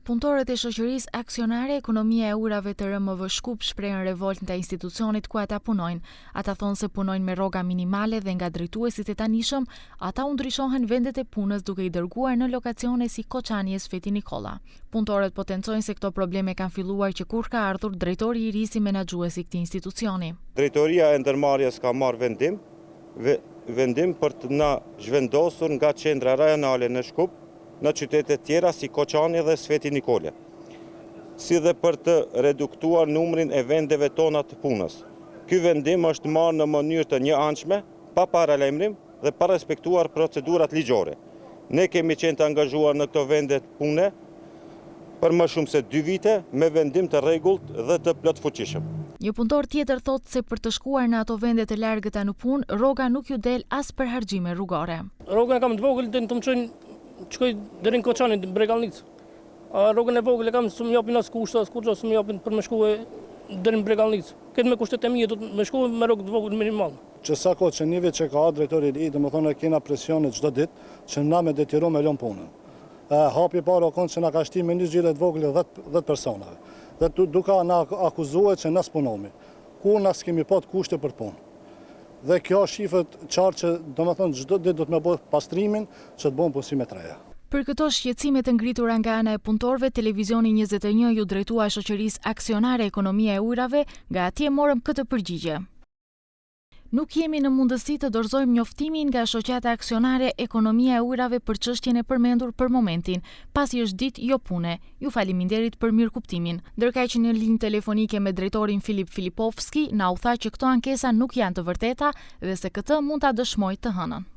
Punëtorët e shoqërisë aksionare Ekonomia e Ujrave të RMV Shkup shprehen revolt ndaj institucionit ku ata punojnë. Ata thonë se punojnë me rroga minimale dhe nga drejtuesit e tanishëm, ata u ndryshohen vendet e punës duke i dërguar në lokacione si Koçanies Feti Nikolla. Punëtorët potencojnë se këto probleme kanë filluar që kur ka ardhur drejtori i ri si menaxhues i këtij institucioni. Drejtoria e ndërmarrjes ka marrë vendim për të na zhvendosur nga qendra rajonale në Shkup në qytetet tjera si Koçani dhe Feti Nikolla, si dhe për të reduktuar numrin e vendeve tona të punës. Ky vendim është marrë në mënyrë të njëanshme, pa paralajmërim dhe pa respektuar procedurat ligjore. Ne kemi qenë të angazhuar në këto vende të pune për më shumë se 2 vite me vendim të rregullt dhe të plotfuqishëm. Një punëtor tjetër thotë se për të shkuar në ato vende të largëta në punë, rroga nuk ju del as për harxhime rrugore. Rrogën kam të vogël të më çojnë shkoj deri në Koçani në Bregallnicë. Rrogën e vogël e kam s'm japin as kushte as kurrë, s'm japin për më shkuar deri në Bregallnicë. Këtë me kushtet e mia do të më shkoj me rrogë të vogël minimal. Që sa kohë që një vit që ka drejtori i ri, domethënë kena presione çdo ditë që na me detyru me lën punën. Hapi parë kon që na ka shtim me një zgjidhje të vogël 10 personave. Dhe duka na akuzohet që na spunomi. Ku na s'kemi pat kushte për punë. Dhe kjo shifët qartë që domethënë çdo ditë do të më bëj pastrimin që të bëjmë punësime të reja. Për këto shqetësime të ngritura nga ana e punëtorëve, Televizioni 21 ju drejtua shoqërisë aksionare Ekonomia e Ujrave, nga atje morëm këtë përgjigje. Nuk jemi në mundësi të dorëzojmë njoftimin nga shoqata aksionare Ekonomia e Ujrave për çështjen e përmendur për momentin, pasi është ditë jo pune. Ju faleminderit për mirëkuptimin. Ndërkaq në linjë telefonike me drejtorin Filip Filipovski na u tha që këto ankesa nuk janë të vërteta dhe se këtë mund ta dëshmojë të hënën.